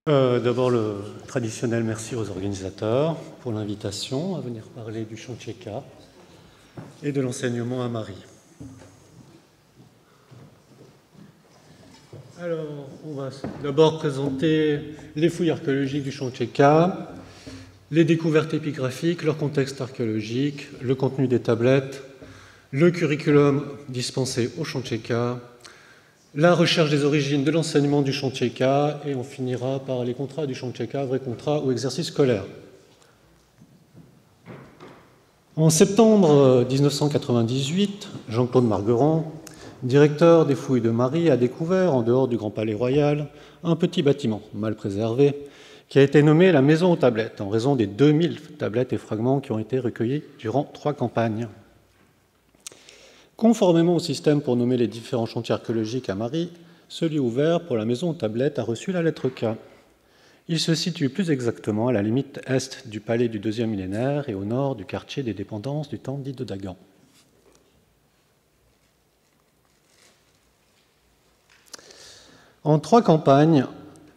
D'abord, le traditionnel merci aux organisateurs pour l'invitation à venir parler du chantier K et de l'enseignement à Marie. Alors, on va d'abord présenter les fouilles archéologiques du chantier K, les découvertes épigraphiques, leur contexte archéologique, le contenu des tablettes, le curriculum dispensé au chantier K, la recherche des origines de l'enseignement du chantier K, et on finira par les contrats du chantier K, vrais contrats ou exercices scolaires. En septembre 1998, Jean-Claude Margueron, directeur des fouilles de Marie, a découvert, en dehors du Grand Palais Royal, un petit bâtiment mal préservé qui a été nommé la Maison aux tablettes, en raison des 2000 tablettes et fragments qui ont été recueillis durant 3 campagnes. Conformément au système pour nommer les différents chantiers archéologiques à Marie, celui ouvert pour la Maison aux tablettes a reçu la lettre K. Il se situe plus exactement à la limite est du palais du deuxième millénaire et au nord du quartier des dépendances du temple dit de Dagan. En 3 campagnes,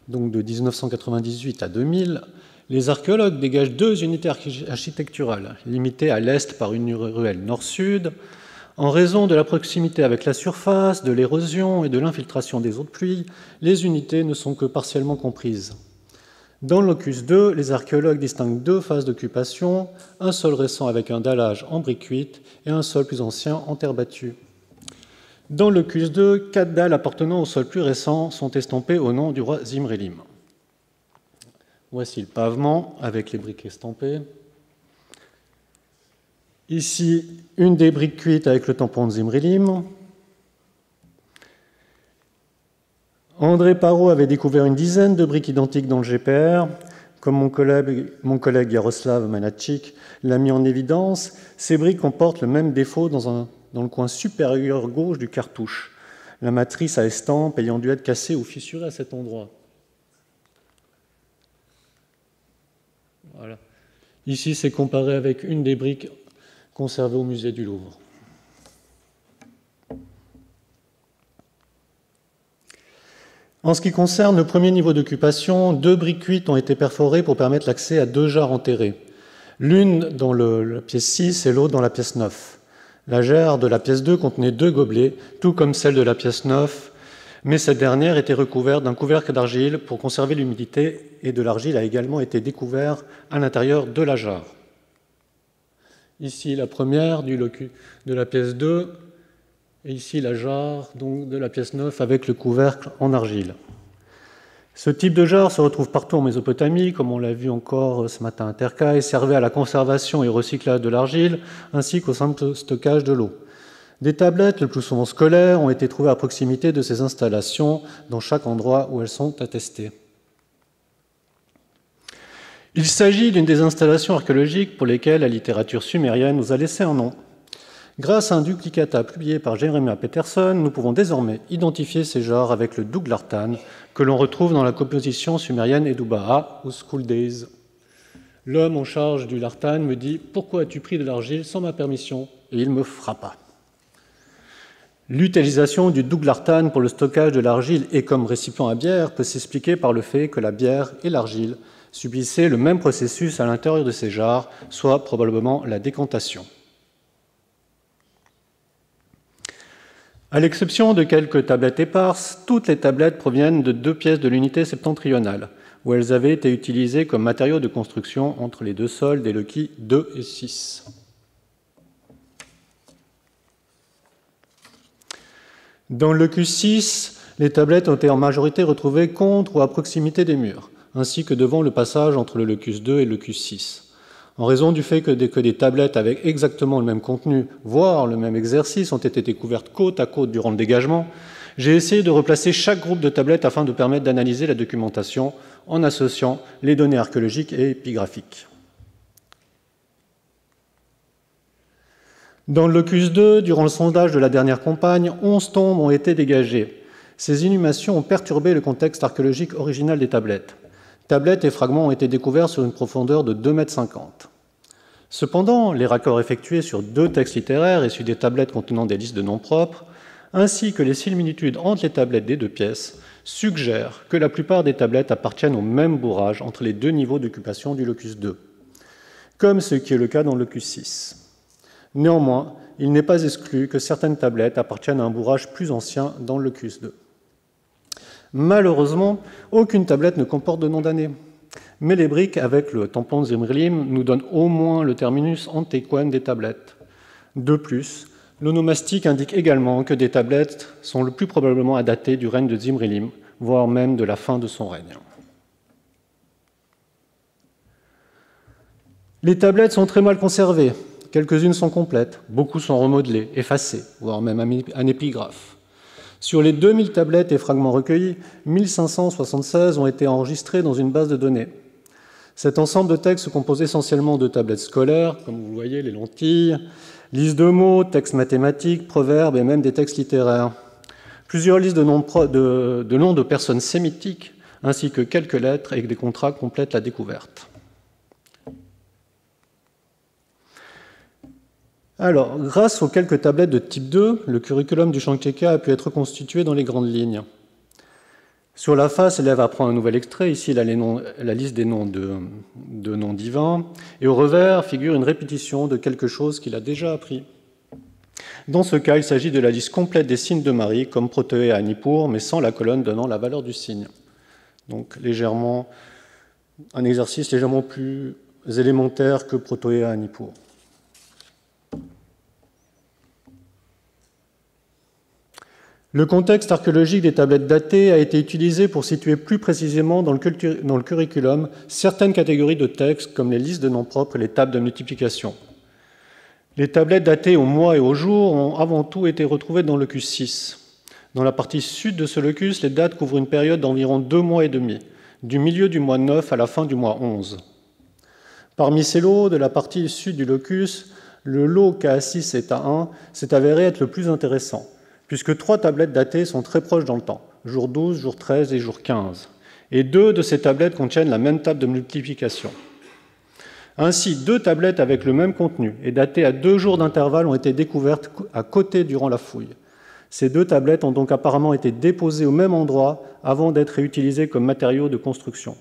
donc de 1998 à 2000, les archéologues dégagent 2 unités architecturales, limitées à l'est par une ruelle nord-sud, en raison de la proximité avec la surface, de l'érosion et de l'infiltration des eaux de pluie, les unités ne sont que partiellement comprises. Dans le locus 2, les archéologues distinguent 2 phases d'occupation, un sol récent avec un dallage en briques cuites et un sol plus ancien en terre battue. Dans le locus 2, 4 dalles appartenant au sol plus récent sont estampées au nom du roi Zimrilim. Voici le pavement avec les briques estampées. Ici, une des briques cuites avec le tampon de Zimrilim. André Parot avait découvert une dizaine de briques identiques dans le GPR. Comme mon collègue Yaroslav Manatchik l'a mis en évidence, ces briques comportent le même défaut dans le coin supérieur gauche du cartouche, la matrice à estampe ayant dû être cassée ou fissurée à cet endroit. Voilà. Ici, c'est comparé avec une des briques conservées au musée du Louvre. En ce qui concerne le premier niveau d'occupation, 2 briques cuites ont été perforées pour permettre l'accès à 2 jarres enterrées, l'une dans la pièce 6 et l'autre dans la pièce 9. La jarre de la pièce 2 contenait 2 gobelets, tout comme celle de la pièce 9, mais cette dernière était recouverte d'un couvercle d'argile pour conserver l'humidité, et de l'argile a également été découvert à l'intérieur de la jarre. Ici la première de la pièce 2, et ici la jarre donc, de la pièce 9 avec le couvercle en argile. Ce type de jarre se retrouve partout en Mésopotamie, comme on l'a vu encore ce matin à Terka, et servait à la conservation et recyclage de l'argile, ainsi qu'au simple stockage de l'eau. Des tablettes, le plus souvent scolaires, ont été trouvées à proximité de ces installations, dans chaque endroit où elles sont attestées. Il s'agit d'une des installations archéologiques pour lesquelles la littérature sumérienne nous a laissé un nom. Grâce à un duplicata publié par Jeremiah Peterson, nous pouvons désormais identifier ces jarres avec le Duglartan que l'on retrouve dans la composition sumérienne Edubaha ou School Days. L'homme en charge du Lartan me dit « Pourquoi as-tu pris de l'argile sans ma permission ?» et il me frappa. L'utilisation du Duglartan pour le stockage de l'argile et comme récipient à bière peut s'expliquer par le fait que la bière et l'argile subissaient le même processus à l'intérieur de ces jarres, soit probablement la décantation. À l'exception de quelques tablettes éparses, toutes les tablettes proviennent de 2 pièces de l'unité septentrionale, où elles avaient été utilisées comme matériaux de construction entre les 2 sols des loquis 2 et 6. Dans le locus 6, les tablettes ont été en majorité retrouvées contre ou à proximité des murs, ainsi que devant le passage entre le locus 2 et le locus 6. En raison du fait que des tablettes avec exactement le même contenu, voire le même exercice, ont été découvertes côte à côte durant le dégagement, j'ai essayé de replacer chaque groupe de tablettes afin de permettre d'analyser la documentation en associant les données archéologiques et épigraphiques. Dans le locus 2, durant le sondage de la dernière campagne, 11 tombes ont été dégagées. Ces inhumations ont perturbé le contexte archéologique original des tablettes. Tablettes et fragments ont été découverts sur une profondeur de 2,50 m. Cependant, les raccords effectués sur 2 textes littéraires issus des tablettes contenant des listes de noms propres, ainsi que les similitudes entre les tablettes des 2 pièces, suggère que la plupart des tablettes appartiennent au même bourrage entre les deux niveaux d'occupation du locus 2, comme ce qui est le cas dans le locus 6. Néanmoins, il n'est pas exclu que certaines tablettes appartiennent à un bourrage plus ancien dans le locus 2. Malheureusement, aucune tablette ne comporte de nom d'année, mais les briques avec le tampon de Zimrilim nous donnent au moins le terminus antéquan des tablettes. De plus, l'onomastique indique également que des tablettes sont le plus probablement à dater du règne de Zimrilim, voire même de la fin de son règne. Les tablettes sont très mal conservées. Quelques-unes sont complètes, beaucoup sont remodelées, effacées, voire même un épigraphe. Sur les 2000 tablettes et fragments recueillis, 1576 ont été enregistrés dans une base de données. Cet ensemble de textes se compose essentiellement de tablettes scolaires, comme vous voyez, les lentilles, listes de mots, textes mathématiques, proverbes et même des textes littéraires. Plusieurs listes de noms de personnes sémitiques, ainsi que quelques lettres et des contrats complètent la découverte. Alors, grâce aux quelques tablettes de type 2, le curriculum du Shanteka a pu être constitué dans les grandes lignes. Sur la face, l'élève apprend un nouvel extrait. Ici, il a la liste des noms de noms divins. Et au revers figure une répétition de quelque chose qu'il a déjà appris. Dans ce cas, il s'agit de la liste complète des signes de Marie, comme Protoé à Nippur, mais sans la colonne donnant la valeur du signe. Donc, un exercice légèrement plus élémentaire que Protoé à Nippur. Le contexte archéologique des tablettes datées a été utilisé pour situer plus précisément dans le curriculum certaines catégories de textes comme les listes de noms propres et les tables de multiplication. Les tablettes datées au mois et au jour ont avant tout été retrouvées dans le locus 6. Dans la partie sud de ce locus, les dates couvrent une période d'environ 2 mois et demi, du milieu du mois 9 à la fin du mois 11. Parmi ces lots, de la partie sud du locus, le lot K6 et A1 s'est avéré être le plus intéressant, puisque 3 tablettes datées sont très proches dans le temps, jour 12, jour 13 et jour 15. Et 2 de ces tablettes contiennent la même table de multiplication. Ainsi, 2 tablettes avec le même contenu et datées à 2 jours d'intervalle ont été découvertes à côté durant la fouille. Ces 2 tablettes ont donc apparemment été déposées au même endroit avant d'être réutilisées comme matériaux de construction.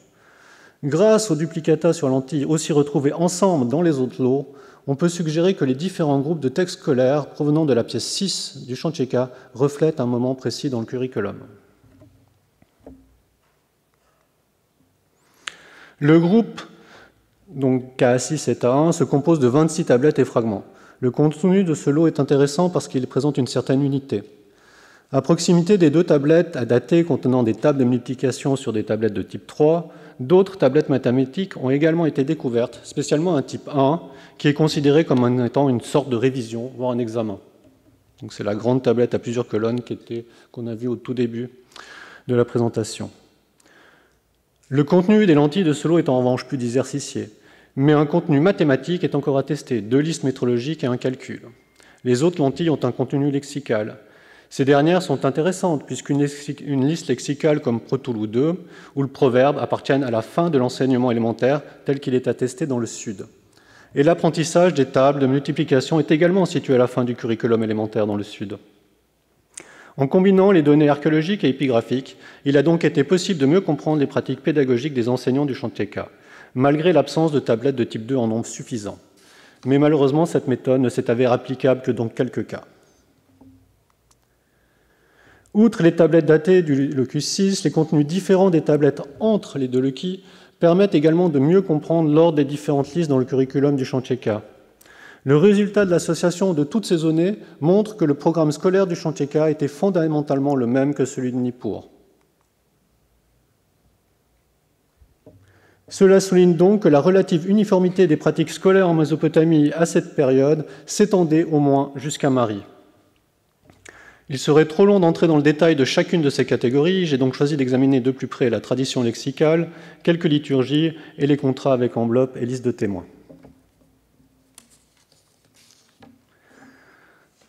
Grâce aux duplicata sur lentilles aussi retrouvés ensemble dans les autres lots, on peut suggérer que les différents groupes de textes scolaires provenant de la pièce 6 du Shanteka reflètent un moment précis dans le curriculum. Le groupe donc K6 et A1 se compose de 26 tablettes et fragments. Le contenu de ce lot est intéressant parce qu'il présente une certaine unité. À proximité des 2 tablettes à dater contenant des tables de multiplication sur des tablettes de type 3, d'autres tablettes mathématiques ont également été découvertes, spécialement un type 1, qui est considéré comme étant une sorte de révision, voire un examen. Donc c'est la grande tablette à plusieurs colonnes qu'on a vue au tout début de la présentation. Le contenu des lentilles de ce lot est en revanche plus exercicié, mais un contenu mathématique est encore attesté, 2 listes métrologiques et un calcul. Les autres lentilles ont un contenu lexical. Ces dernières sont intéressantes, puisqu'une liste lexicale comme Protoulou 2 ou le proverbe appartiennent à la fin de l'enseignement élémentaire tel qu'il est attesté dans le Sud. Et l'apprentissage des tables de multiplication est également situé à la fin du curriculum élémentaire dans le Sud. En combinant les données archéologiques et épigraphiques, il a donc été possible de mieux comprendre les pratiques pédagogiques des enseignants du Shanteka, malgré l'absence de tablettes de type 2 en nombre suffisant. Mais malheureusement, cette méthode ne s'est avérée applicable que dans quelques cas. Outre les tablettes datées du locus 6, les contenus différents des tablettes entre les 2 loci permettent également de mieux comprendre l'ordre des différentes listes dans le curriculum du Shanteka. Le résultat de l'association de toutes ces données montre que le programme scolaire du Shanteka était fondamentalement le même que celui de Nippur. Cela souligne donc que la relative uniformité des pratiques scolaires en Mésopotamie à cette période s'étendait au moins jusqu'à Marie. Il serait trop long d'entrer dans le détail de chacune de ces catégories, j'ai donc choisi d'examiner de plus près la tradition lexicale, quelques liturgies et les contrats avec enveloppe et liste de témoins.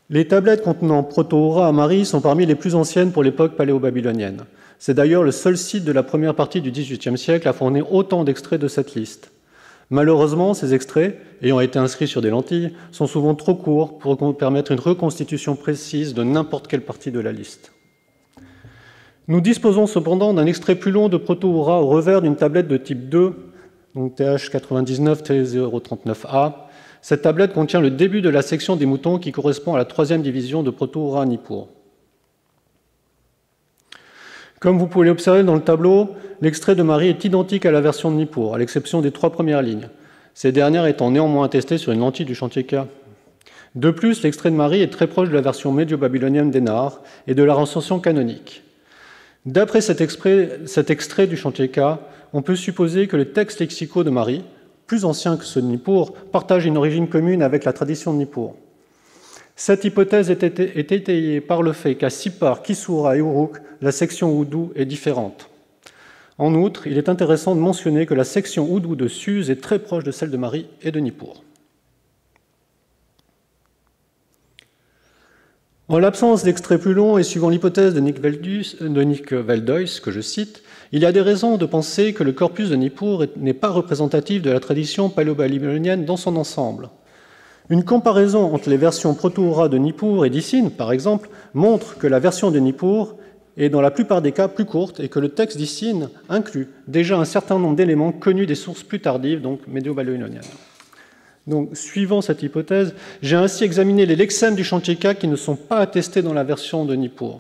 Les tablettes contenant Proto-Hora à Marie sont parmi les plus anciennes pour l'époque paléo-babylonienne. C'est d'ailleurs le seul site de la première partie du XVIIIe siècle à fournir autant d'extraits de cette liste. Malheureusement, ces extraits, ayant été inscrits sur des lentilles, sont souvent trop courts pour permettre une reconstitution précise de n'importe quelle partie de la liste. Nous disposons cependant d'un extrait plus long de Proto-Oura au revers d'une tablette de type 2, donc TH99T039A. Cette tablette contient le début de la section des moutons qui correspond à la 3e division de Proto-Oura Nippur. Comme vous pouvez l'observer dans le tableau, l'extrait de Marie est identique à la version de Nippur, à l'exception des 3 premières lignes, ces dernières étant néanmoins attestées sur une lentille du chantier K. De plus, l'extrait de Marie est très proche de la version médio-babylonienne d'Enar et de la recension canonique. D'après cet extrait du chantier K, on peut supposer que les textes lexicaux de Marie, plus anciens que ceux de Nippur, partagent une origine commune avec la tradition de Nippur. Cette hypothèse est étayée par le fait qu'à Sippar, Kisura et Uruk, la section Oudou est différente. En outre, il est intéressant de mentionner que la section Oudou de Suse est très proche de celle de Marie et de Nippur. En l'absence d'extraits plus longs et suivant l'hypothèse de Nick Veldois, que je cite, il y a des raisons de penser que le corpus de Nippur n'est pas représentatif de la tradition paléo-babylonienne dans son ensemble. Une comparaison entre les versions Proto-Oura de Nippur et d'Issine, par exemple, montre que la version de Nippur est dans la plupart des cas plus courte et que le texte d'Issine inclut déjà un certain nombre d'éléments connus des sources plus tardives, donc médio-babyloniennes. Donc, suivant cette hypothèse, j'ai ainsi examiné les lexèmes du chantier K qui ne sont pas attestés dans la version de Nippur.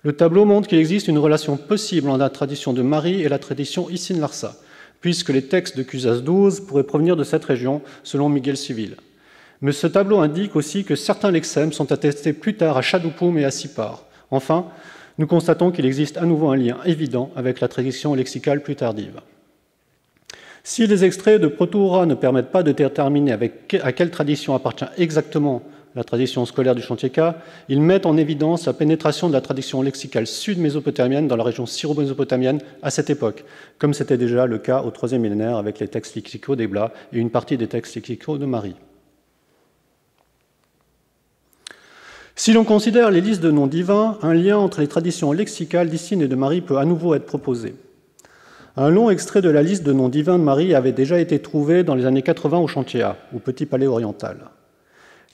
Le tableau montre qu'il existe une relation possible entre la tradition de Marie et la tradition Issine-Larsa, puisque les textes de Cusas XII pourraient provenir de cette région, selon Miguel Civil. Mais ce tableau indique aussi que certains lexèmes sont attestés plus tard à Shadupum et à Sippar. Enfin, nous constatons qu'il existe à nouveau un lien évident avec la tradition lexicale plus tardive. Si les extraits de Proto-Oura ne permettent pas de déterminer à quelle tradition appartient exactement la tradition scolaire du chantier K, ils mettent en évidence la pénétration de la tradition lexicale sud-mésopotamienne dans la région syro-mésopotamienne à cette époque, comme c'était déjà le cas au IIIe millénaire avec les textes lexicaux d'Ebla et une partie des textes lexicaux de Marie. Si l'on considère les listes de noms divins, un lien entre les traditions lexicales d'Issine et de Marie peut à nouveau être proposé. Un long extrait de la liste de noms divins de Marie avait déjà été trouvé dans les années 80 au chantier A, au Petit Palais oriental.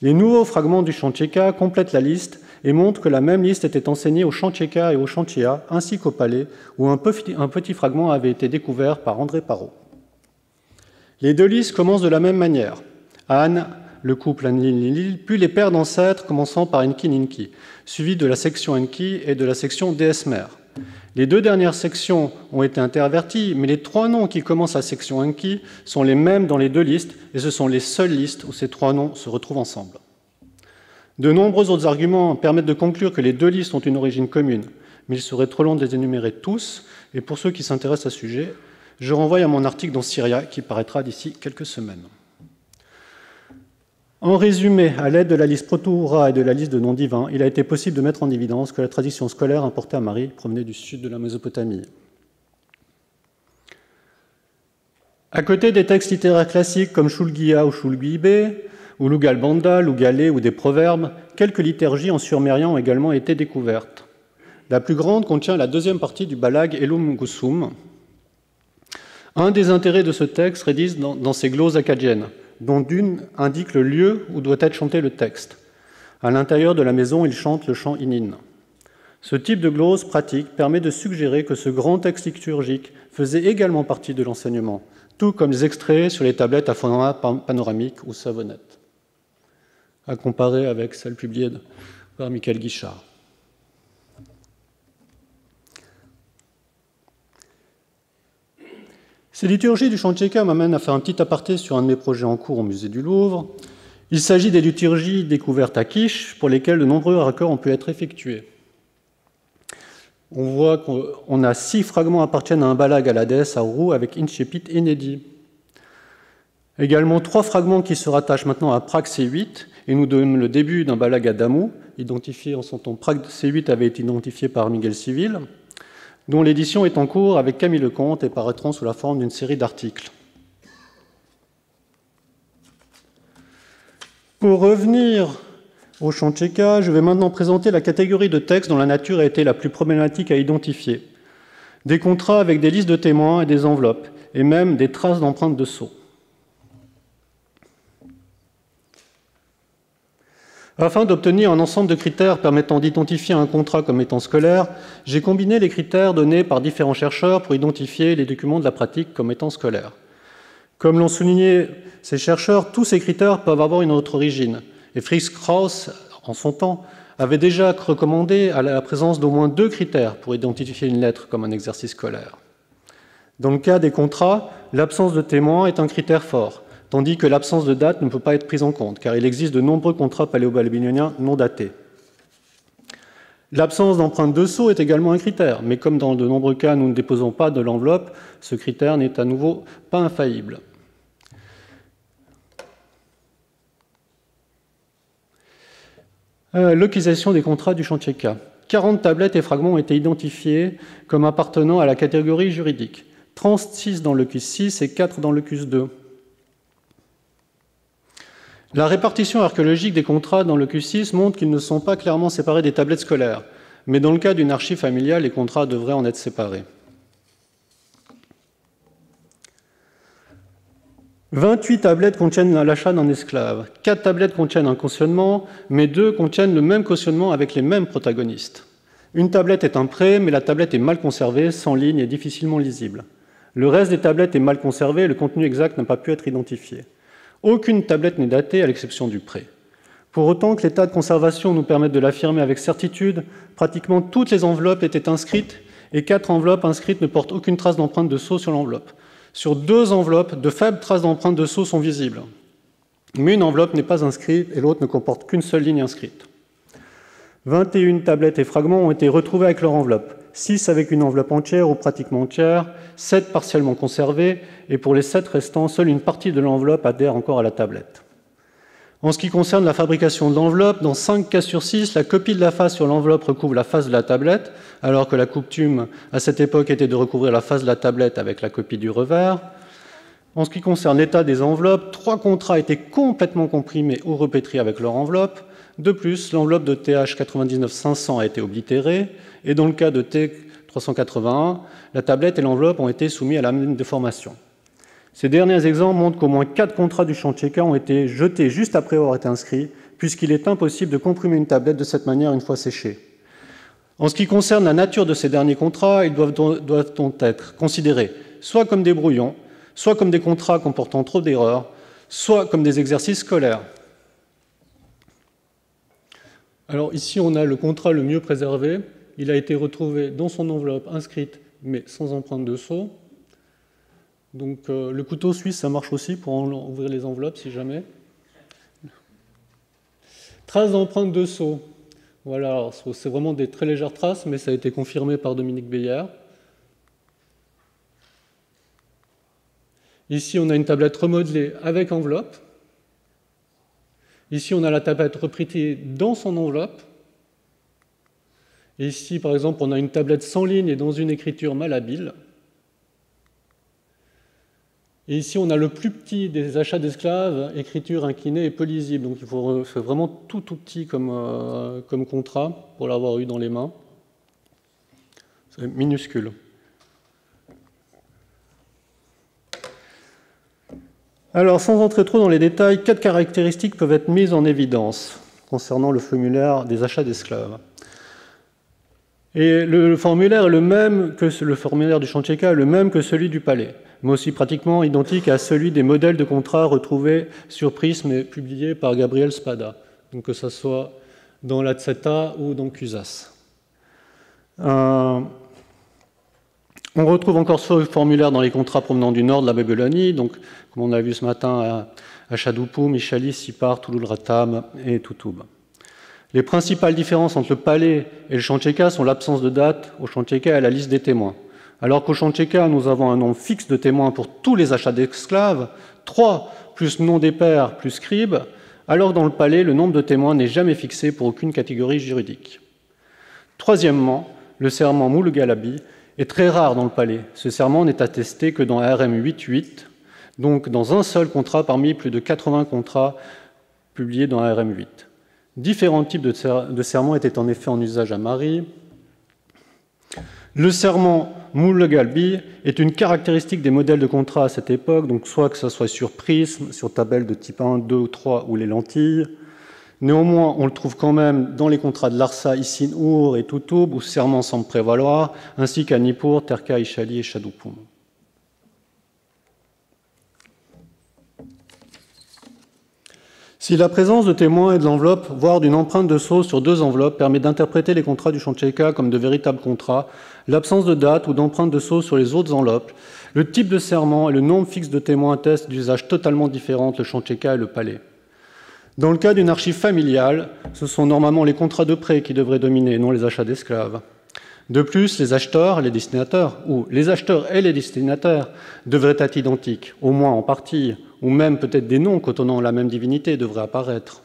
Les nouveaux fragments du chantier K complètent la liste et montrent que la même liste était enseignée au chantier K et au chantier A, ainsi qu'au Palais, où un petit fragment avait été découvert par André Parot. Les deux listes commencent de la même manière. Anne, le couple Anne-Lil, puis les pères d'ancêtres commençant par Enki-Ninki, suivis de la section Enki et de la section déesse-mère. Les deux dernières sections ont été interverties, mais les 3 noms qui commencent à section Enki sont les mêmes dans les deux listes, et ce sont les seules listes où ces 3 noms se retrouvent ensemble. De nombreux autres arguments permettent de conclure que les deux listes ont une origine commune, mais il serait trop long de les énumérer tous, et pour ceux qui s'intéressent à ce sujet, je renvoie à mon article dans Syria qui paraîtra d'ici quelques semaines. En résumé, à l'aide de la liste Proto-Oura et de la liste de noms divins, il a été possible de mettre en évidence que la tradition scolaire importée à Marie provenait du sud de la Mésopotamie. À côté des textes littéraires classiques comme Shulgiya ou Shulgibe, ou Lugal-Banda, Lugalé ou des proverbes, quelques liturgies en surmérien ont également été découvertes. La plus grande contient la deuxième partie du Balag Elum Gusum. Un des intérêts de ce texte réside dans ses gloses akkadiennes, dont une indique le lieu où doit être chanté le texte. À l'intérieur de la maison, il chante le chant Inin. Ce type de glose pratique permet de suggérer que ce grand texte liturgique faisait également partie de l'enseignement, tout comme les extraits sur les tablettes à format panoramique ou savonnette, à comparer avec celle publiée par Michael Guichard. Ces liturgies du chantier K m'amènent à faire un petit aparté sur un de mes projets en cours au musée du Louvre. Il s'agit des liturgies découvertes à Kish, pour lesquelles de nombreux raccords ont pu être effectués. On voit qu'on a 6 fragments appartiennent à un balag à la déesse à Roux avec Inchepit inédit. Également 3 fragments qui se rattachent maintenant à Prague C8 et nous donnent le début d'un balag à Damou, identifié en son temps. Prague C8 avait été identifié par Miguel Civil, dont l'édition est en cours avec Camille Lecomte et paraîtront sous la forme d'une série d'articles. Pour revenir au chantier K, je vais maintenant présenter la catégorie de textes dont la nature a été la plus problématique à identifier. Des contrats avec des listes de témoins et des enveloppes, et même des traces d'empreintes de sceaux. Afin d'obtenir un ensemble de critères permettant d'identifier un contrat comme étant scolaire, j'ai combiné les critères donnés par différents chercheurs pour identifier les documents de la pratique comme étant scolaires. Comme l'ont souligné ces chercheurs, tous ces critères peuvent avoir une autre origine. Et Fritz Krauss, en son temps, avait déjà recommandé à la présence d'au moins 2 critères pour identifier une lettre comme un exercice scolaire. Dans le cas des contrats, l'absence de témoin est un critère fort, tandis que l'absence de date ne peut pas être prise en compte, car il existe de nombreux contrats paléo-babyloniens non datés. L'absence d'empreinte de sceau est également un critère, mais comme dans de nombreux cas nous ne déposons pas de l'enveloppe, ce critère n'est à nouveau pas infaillible. Localisation des contrats du chantier K. 40 tablettes et fragments ont été identifiés comme appartenant à la catégorie juridique. 36 dans le locus 6 et 4 dans le locus 2. La répartition archéologique des contrats dans le locus 6 montre qu'ils ne sont pas clairement séparés des tablettes scolaires, mais dans le cas d'une archive familiale, les contrats devraient en être séparés. 28 tablettes contiennent l'achat d'un esclave. 4 tablettes contiennent un cautionnement, mais 2 contiennent le même cautionnement avec les mêmes protagonistes. Une tablette est un prêt, mais la tablette est mal conservée, sans ligne et difficilement lisible. Le reste des tablettes est mal conservé et le contenu exact n'a pas pu être identifié. Aucune tablette n'est datée, à l'exception du prêt. Pour autant que l'état de conservation nous permette de l'affirmer avec certitude, pratiquement toutes les enveloppes étaient inscrites et 4 enveloppes inscrites ne portent aucune trace d'empreinte de sceau sur l'enveloppe. Sur 2 enveloppes, de faibles traces d'empreintes de sceau sont visibles. Mais une enveloppe n'est pas inscrite et l'autre ne comporte qu'une seule ligne inscrite. 21 tablettes et fragments ont été retrouvés avec leur enveloppe. 6 avec une enveloppe entière ou pratiquement entière, 7 partiellement conservés, et pour les 7 restants, seule une partie de l'enveloppe adhère encore à la tablette. En ce qui concerne la fabrication de l'enveloppe, dans 5 cas sur 6, la copie de la face sur l'enveloppe recouvre la face de la tablette, alors que la coutume à cette époque était de recouvrir la face de la tablette avec la copie du revers. En ce qui concerne l'état des enveloppes, 3 contrats étaient complètement comprimés ou repétris avec leur enveloppe. De plus, l'enveloppe de TH 99-500 a été oblitérée, et dans le cas de T381, la tablette et l'enveloppe ont été soumis à la même déformation. Ces derniers exemples montrent qu'au moins 4 contrats du chantier K ont été jetés juste après avoir été inscrits, puisqu'il est impossible de comprimer une tablette de cette manière une fois séchée. En ce qui concerne la nature de ces derniers contrats, ils doivent donc être considérés soit comme des brouillons, soit comme des contrats comportant trop d'erreurs, soit comme des exercices scolaires. Alors ici, on a le contrat le mieux préservé. Il a été retrouvé dans son enveloppe inscrite, mais sans empreinte de sceau. Donc le couteau suisse, ça marche aussi pour ouvrir les enveloppes, si jamais. Traces d'empreinte de sceau. Voilà, c'est vraiment des très légères traces, mais ça a été confirmé par Dominique Beyer. Ici, on a une tablette remodelée avec enveloppe. Ici, on a la tablette repritée dans son enveloppe. Et ici, par exemple, on a une tablette sans ligne et dans une écriture malhabile. Et ici, on a le plus petit des achats d'esclaves, écriture inclinée et peu lisible. Donc, il faut faire vraiment tout petit comme contrat pour l'avoir eu dans les mains. C'est minuscule. Alors, sans entrer trop dans les détails, 4 caractéristiques peuvent être mises en évidence concernant le formulaire des achats d'esclaves. Et le formulaire est le même que le formulaire du chantier K, le même que celui du palais, mais aussi pratiquement identique à celui des modèles de contrats retrouvés sur Prism et publiés par Gabriel Spada, donc que ce soit dans l'Atseta ou dans CUSAS. On retrouve encore ce formulaire dans les contrats provenant du nord de la Babylonie, donc comme on a vu ce matin à Shadoupou, Michalis, Sipar, Touloul-Ratam et Toutoub. Les principales différences entre le palais et le chantier K sont l'absence de date au chantier K et la liste des témoins. Alors qu'au chantier K, nous avons un nombre fixe de témoins pour tous les achats d'esclaves, 3 plus nom des pairs plus scribe, alors que dans le palais, le nombre de témoins n'est jamais fixé pour aucune catégorie juridique. Troisièmement, le serment Moul-Galabi est très rare dans le palais. Ce serment n'est attesté que dans RM 8.8, donc dans un seul contrat parmi plus de 80 contrats publiés dans RM 8. Différents types de serments étaient en effet en usage à Marie. Le serment Moul-Galbi est une caractéristique des modèles de contrat à cette époque, donc soit que ce soit sur prisme, sur tabelle de type 1, 2 ou 3 ou les lentilles. Néanmoins, on le trouve quand même dans les contrats de Larsa, Issin, Our et Toutoub, où serment semble prévaloir, ainsi qu'à Nippur, Terka, Ishali et Shadupum. Si la présence de témoins et de l'enveloppe, voire d'une empreinte de sceau sur 2 enveloppes, permet d'interpréter les contrats du Chancheka comme de véritables contrats, l'absence de date ou d'empreinte de sceau sur les autres enveloppes, le type de serment et le nombre fixe de témoins attestent d'usages totalement différents entre le Chancheka et le palais. Dans le cas d'une archive familiale, ce sont normalement les contrats de prêt qui devraient dominer, non les achats d'esclaves. De plus, les acheteurs et les destinataires, ou les acheteurs et les destinataires, devraient être identiques, au moins en partie, ou même peut-être des noms contenant la même divinité devraient apparaître.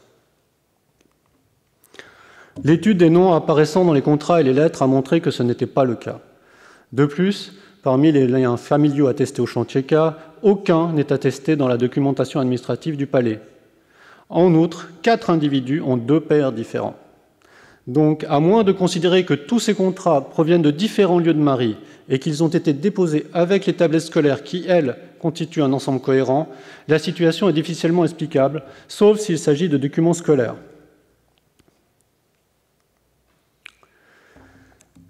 L'étude des noms apparaissant dans les contrats et les lettres a montré que ce n'était pas le cas. De plus, parmi les liens familiaux attestés au Chancheka, aucun n'est attesté dans la documentation administrative du palais. En outre, 4 individus ont 2 pères différents. Donc, à moins de considérer que tous ces contrats proviennent de différents lieux de mari et qu'ils ont été déposés avec les tablettes scolaires qui, elles, constituent un ensemble cohérent, la situation est difficilement explicable, sauf s'il s'agit de documents scolaires.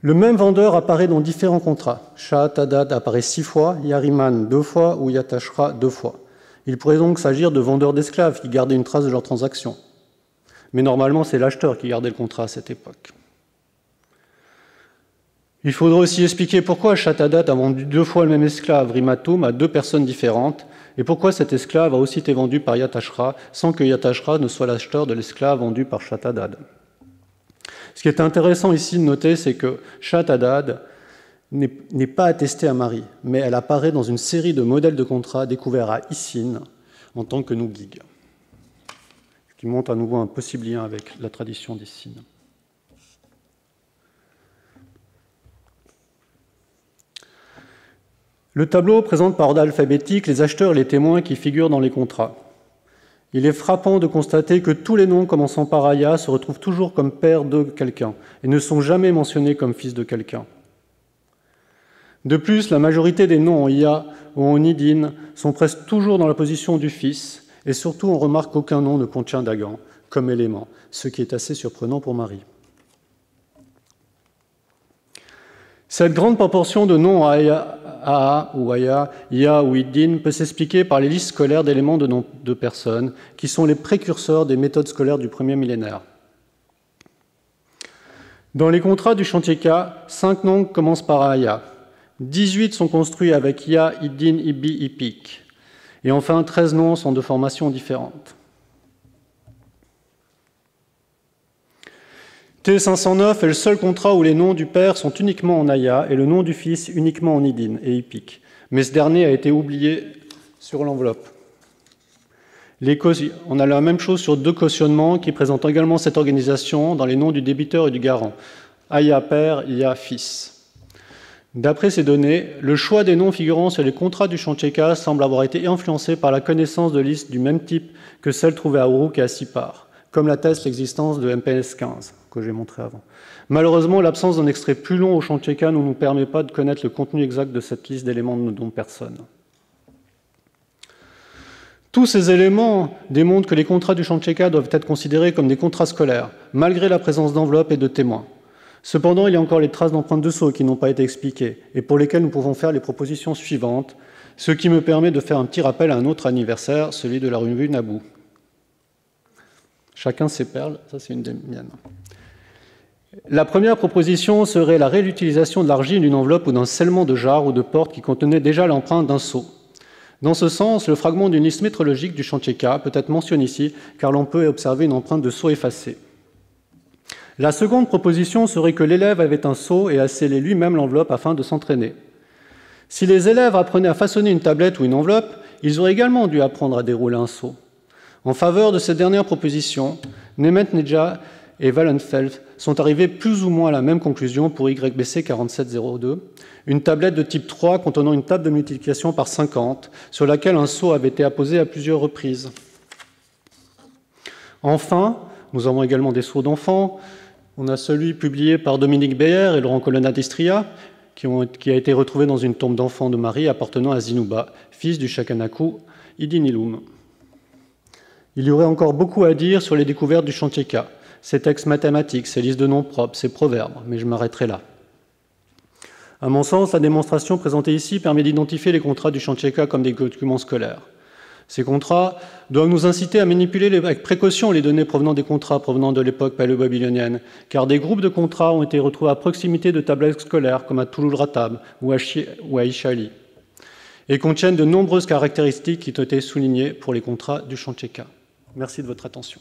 Le même vendeur apparaît dans différents contrats. Shah Tadad apparaît 6 fois, Yariman 2 fois ou Yatashra 2 fois. Il pourrait donc s'agir de vendeurs d'esclaves qui gardaient une trace de leurs transactions. Mais normalement, c'est l'acheteur qui gardait le contrat à cette époque. Il faudra aussi expliquer pourquoi Shatadat a vendu 2 fois le même esclave, Rimatum, à 2 personnes différentes, et pourquoi cet esclave a aussi été vendu par Yatashra, sans que Yatashra ne soit l'acheteur de l'esclave vendu par Shatadad. Ce qui est intéressant ici de noter, c'est que Shatadad n'est pas attestée à Mari, mais elle apparaît dans une série de modèles de contrats découverts à Issin en tant que Nugig, ce qui montre à nouveau un possible lien avec la tradition d'Issin. Le tableau présente par ordre alphabétique les acheteurs et les témoins qui figurent dans les contrats. Il est frappant de constater que tous les noms commençant par Aya se retrouvent toujours comme père de quelqu'un et ne sont jamais mentionnés comme fils de quelqu'un. De plus, la majorité des noms en Iya ou en Idin sont presque toujours dans la position du fils, et surtout on remarque qu'aucun nom ne contient Dagan comme élément, ce qui est assez surprenant pour Marie. Cette grande proportion de noms Aa ou Aya, Iya ou Idin peut s'expliquer par les listes scolaires d'éléments de noms de personnes qui sont les précurseurs des méthodes scolaires du premier millénaire. Dans les contrats du Chancheka, 5 noms commencent par Aya. 18 sont construits avec Ya, Idin, Ibi, Ipik. Et enfin, 13 noms sont de formations différentes. T509 est le seul contrat où les noms du père sont uniquement en Aya et le nom du fils uniquement en Idin et Ipik. Mais ce dernier a été oublié sur l'enveloppe. On a la même chose sur 2 cautionnements qui présentent également cette organisation dans les noms du débiteur et du garant. Aya père, Iya fils. D'après ces données, le choix des noms figurant sur les contrats du Chancheka semble avoir été influencé par la connaissance de listes du même type que celles trouvées à Uruk et à Sipar, comme l'atteste l'existence de MPS 15, que j'ai montré avant. Malheureusement, l'absence d'un extrait plus long au Chancheka ne nous permet pas de connaître le contenu exact de cette liste d'éléments de noms de personnes. Tous ces éléments démontrent que les contrats du Chancheka doivent être considérés comme des contrats scolaires, malgré la présence d'enveloppes et de témoins. Cependant, il y a encore les traces d'empreintes de sceau qui n'ont pas été expliquées et pour lesquelles nous pouvons faire les propositions suivantes, ce qui me permet de faire un petit rappel à un autre anniversaire, celui de la revue Naboo. Chacun ses perles, ça c'est une des miennes. La première proposition serait la réutilisation de l'argile d'une enveloppe ou d'un scellement de jarre ou de porte qui contenait déjà l'empreinte d'un sceau. Dans ce sens, le fragment d'une liste métrologique du Chancheka peut être mentionné ici, car l'on peut observer une empreinte de sceau effacée. La seconde proposition serait que l'élève avait un sceau et a scellé lui-même l'enveloppe afin de s'entraîner. Si les élèves apprenaient à façonner une tablette ou une enveloppe, ils auraient également dû apprendre à dérouler un sceau. En faveur de cette dernière proposition, Nemet-Nedja et Wallenfeld sont arrivés plus ou moins à la même conclusion pour YBC 4702, une tablette de type 3 contenant une table de multiplication par 50, sur laquelle un sceau avait été apposé à plusieurs reprises. Enfin, nous avons également des sceaux d'enfants. On a celui publié par Dominique Beyer et Laurent Colonna d'Istria, qui a été retrouvé dans une tombe d'enfants de Marie appartenant à Zinuba, fils du Shakanaku Idinilum. Il y aurait encore beaucoup à dire sur les découvertes du chantier K, ses textes mathématiques, ses listes de noms propres, ses proverbes, mais je m'arrêterai là. À mon sens, la démonstration présentée ici permet d'identifier les contrats du chantier K comme des documents scolaires. Ces contrats doivent nous inciter à manipuler avec précaution les données provenant des contrats provenant de l'époque paléo-babylonienne, car des groupes de contrats ont été retrouvés à proximité de tablettes scolaires comme à Touloul-Ratab ou à Ishali, et contiennent de nombreuses caractéristiques qui ont été soulignées pour les contrats du chantier K. Merci de votre attention.